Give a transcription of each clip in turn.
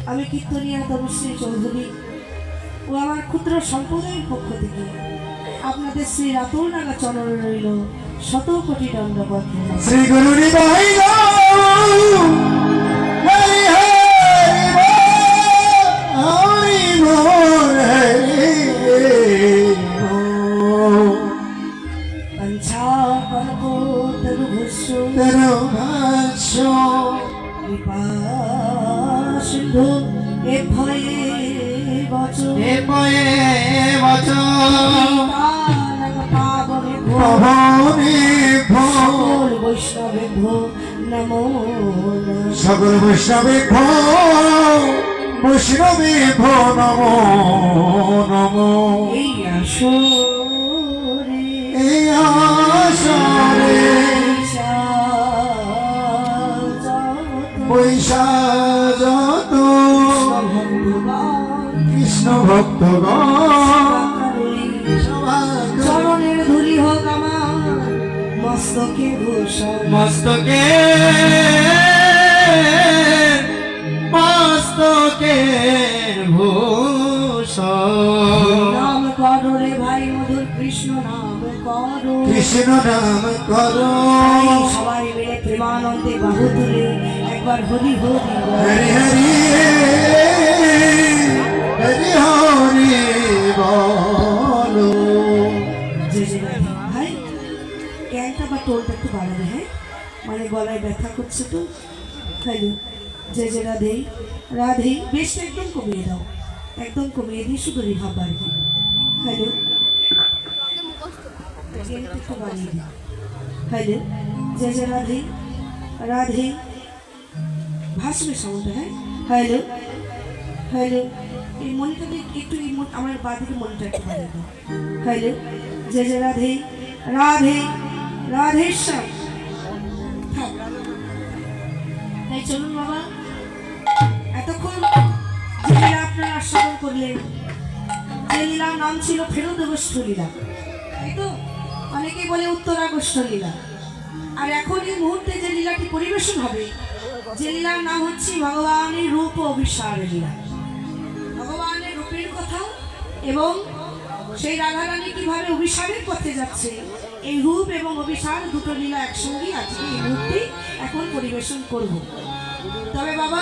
আমি কীর্তনিয়া তনুশ্রী চৌধুরী ও আমার ক্ষুদ্র সম্প্রদায়ের পক্ষ থেকে আপনাদের শ্রী রাতুল নাগা চরণে রইল শত কোটি দণ্ডবত শ্রী গুরু সিন্ধু এ ভয়ে বচন বৈষ্ণবে ভো নমো সকল বৈষ্ণবে ভো বৈষ্ণবে ভো নমো নমো। এই আসরে এই আসরে বৈশাখ যত কৃষ্ণ ভক্তগণ চরণের ধুলি হোক আমার মস্তকে ভূষণ মস্তকে ভূষণ। নাম করো রে ভাই মধুর কৃষ্ণ নাম করো কৃষ্ণ নাম করো সবাই মিলে প্রেমানন্দে বাহু তুলে একবার হরি হরি হরি হরি হরি হরি বলো। ভাই ক্যানটা বা টোলটা একটু বাড়াবে, হ্যাঁ মানে গলায় ব্যথা করছে তো। হ্যালো যে রাধে রাধে বেশটা একদম কমিয়ে দাও, একদম কমিয়ে দিই, শুধু রিভাব বাড়বে। হ্যালো একটু বাড়িয়ে দিই। হ্যালো যে রাধে রাধে ভাসবে সাউন্ডটা, হ্যাঁ হ্যালো হ্যালো এই মনিটারটা একটু আমার বাদিকে মনিটার একটু বাড়িয়ে দাও। হ্যালো যে রাধে রাধে রাধেশ্যাম। তাই চলুন বাবা, এতক্ষণ যে লীলা আপনারা আস্বাদন করলেন, যে লীলার নাম ছিল ফেরত আগস্ট লীলা, তাই তো অনেকেই বলে উত্তর আগস্ট লীলা। আর এখন এই মুহূর্তে যে লীলাটি পরিবেশন হবে, যে লীলার নাম হচ্ছে ভগবানের রূপ ও অভিসার লীলা। ভগবানের রূপের কথা এবং সেই রাধারানী কিভাবে অভিসারের পথে যাচ্ছে, এই রূপ এবং অভিসার দুটো লীলা একসঙ্গেই আজকে এই মুহূর্তে এখন পরিবেশন করব। তবে বাবা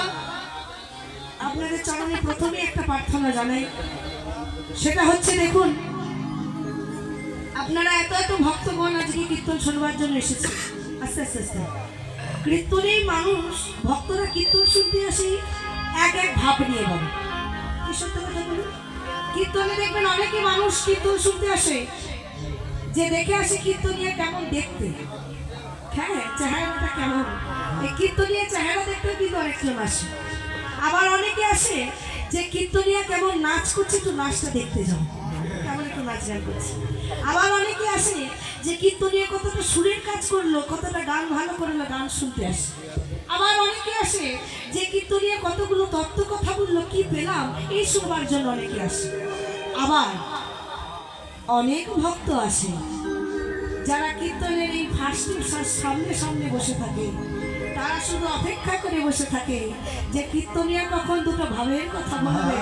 আপনাদের চরণে প্রথমে একটা প্রার্থনা জানাই, সেটা হচ্ছে দেখুন আপনারা এত এত ভক্তগণ আজকে কীর্তন শুনবার জন্য এসেছে। আস্তে আস্তে আস্তে কীর্তনেই মানুষ ভক্তরা কীর্তন শুনতে আসে এক এক ভাব নিয়ে বাবা। কি সত্য কথা বলুন, কীর্তনে দেখবেন অনেকে মানুষ কীর্তন শুনতে আসে যে দেখে আসে কীর্তনিয়া কেমন দেখতে, হ্যাঁ চেহারাটা কেমন, এই কীর্তনিয়া চেহারা দেখতে কিন্তু অনেকজন আসে। আবার অনেকে আসে যে কীর্তনিয়া কেমন নাচ করছে একটু নাচটা দেখতে যাও, কেমন একটু নাচ গান করছে। আবার অনেকে আসে যে কীর্তনিয়া কতটা সুরের কাজ করলো, কতটা গান ভালো করলো, গান শুনতে আসে। আবার অনেকে আসে যে কীর্তনিয়া কতগুলো তত্ত্ব কথা বললো, কি পেলাম এই শুনবার জন্য অনেকে আসে। আবার অনেক ভক্ত আসে যারা কীর্তনের এই ফার্স্টের সামনে সামনে বসে থাকে, তারা শুধু অপেক্ষা করে বসে থাকে যে কীর্তনিয়া কখন দুটো ভাবের কথা বলবে,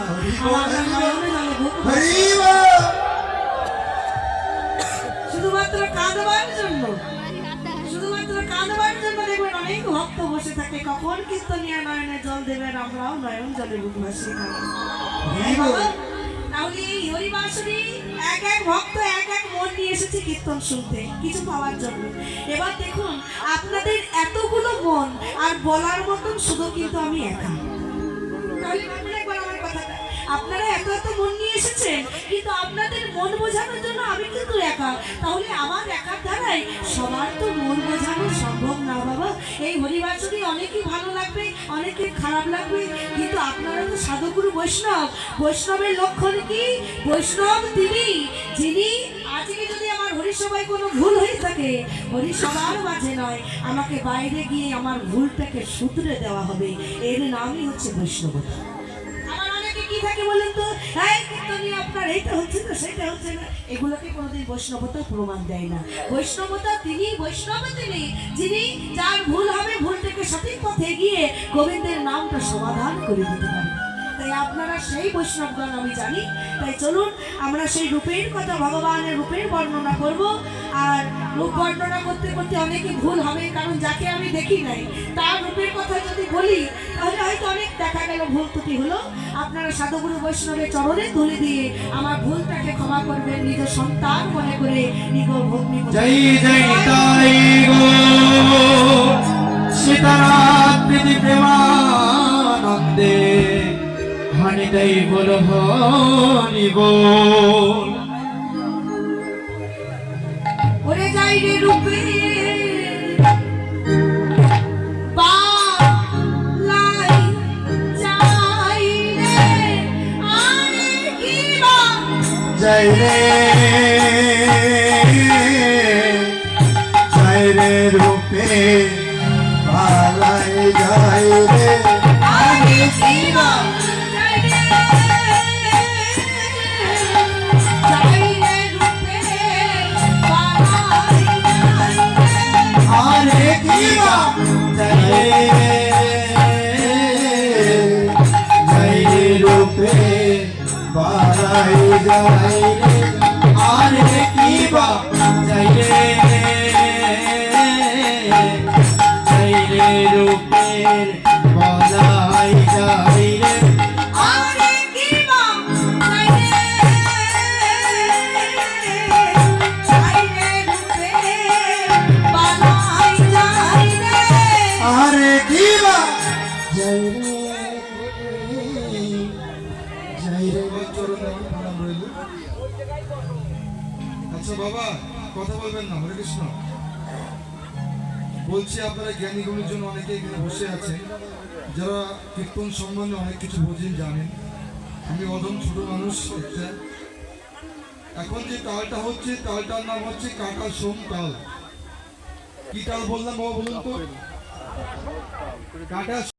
শুধুমাত্র কাঁদবার জন্য, শুধুমাত্র কাঁদবার জন্য দেখবেন অনেক ভক্ত বসে থাকে কখন কীর্তনিয়া নয়নে জল দেবেন, আমরাও নয়ন জলে বুক ভাসিয়ে থাকি। তাহলে এই হরিবাসরী এক এক ভক্ত এক এক মন নিয়ে এসেছে কীর্তন শুনতে কিছু পাওয়ার জন্য। এবার দেখুন আপনাদের এতগুলো মন আর বলার মতন শুধু কিন্তু আমি একা। তাহলে আপনারা একবার আমার কথাটা, আপনারা এত এত মন নিয়ে এসেছেন কিন্তু আপনাদের মন বোঝানোর জন্য আমি কিন্তু একা। তাহলে আমার একার দ্বারাই সবার তো মন বোঝানো সম্ভব না বাবা। এই হরিবাসরী অনেকেই ভালো লাগবে, অনেকের খারাপ লাগবে, কিন্তু আপনারা তো সাধুগুরু বৈষ্ণব। বৈষ্ণবের লক্ষণ কি? বৈষ্ণব তিনি যিনি আজকে যদি আমার হরিসভায় কোনো ভুল হয়ে থাকে, হরিসভার মাঝে নয়, আমাকে বাইরে গিয়ে আমার ভুলটাকে শুধরে দেওয়া হবে, এর নামই হচ্ছে বৈষ্ণবতা। আবার অনেকে কি থাকে বলেন তো, এই কীর্তনী আপনার এইটা হচ্ছে না সেটা হচ্ছে না, এগুলোকে কোনোদিন বৈষ্ণবতা প্রমাণ দেয় না। বৈষ্ণবতা তিনি, বৈষ্ণব তিনি, যিনি যার ভুল হবে ভুলটাকে সঠিক পথে গিয়ে গোবিন্দের নামটা সমাধান করে দিতে পারে। তাই আপনারা সেই বৈষ্ণবগণ আমি জানি। তাই চলুন আমরা সেই রূপের কথা, ভগবানের রূপের বর্ণনা করব। আর রূপ বর্ণনা করতে করতে অনেকে ভুল হবে, কারণ যাকে আমি দেখি নাই তার রূপের কথা যদি বলি তাহলে হয়তো অনেক দেখা গেল ভুল ত্রুটি হলো। আপনারা সাধুগুরু বৈষ্ণবের চরণে তুলে দিয়ে আমার ভুলটাকে ক্ষমা করবেন, নিজ সন্তান মনে করে নিগো ভগ্নি। জয় জয় তাই গো সীতারাত্রি প্রেমানন্দে হানিটাই বল হরি বল। ওরে যাই রে রূপে বালাই যাই রে, আরে কি বা জয় রে জয় রে রূপে পালাই জয় রে আরে কি বা যাই রে, যাই রে রূপে বালাই যাই রে। আরে কি বা জয় রে জয় রে রূপে পালাই জয় রে আরে কি বা জয় রে জয় রে রূপের পালাই জয় রে আরে কি বা যাই রে, যাই রে রূপে বালাই যাই রে। আরে কি বা জয় রে জয় রে চরণে আমার প্রণাম রইল। আচ্ছা বাবা, কথা বলবেন না। হরে কৃষ্ণ। বলছি আপনারা জ্ঞানী গুণীর জন্য অনেকে এখানে বসে আছেন, যারা কীর্তন সম্বন্ধে অনেক কিছু বোঝেন, জানেন। আমি অদম ছোট মানুষ একটা। এখন যে তালটা হচ্ছে, তালটার নাম হচ্ছে কাকা সোম তাল। কি তাল বললাম বাবা বলুন তো? কাকা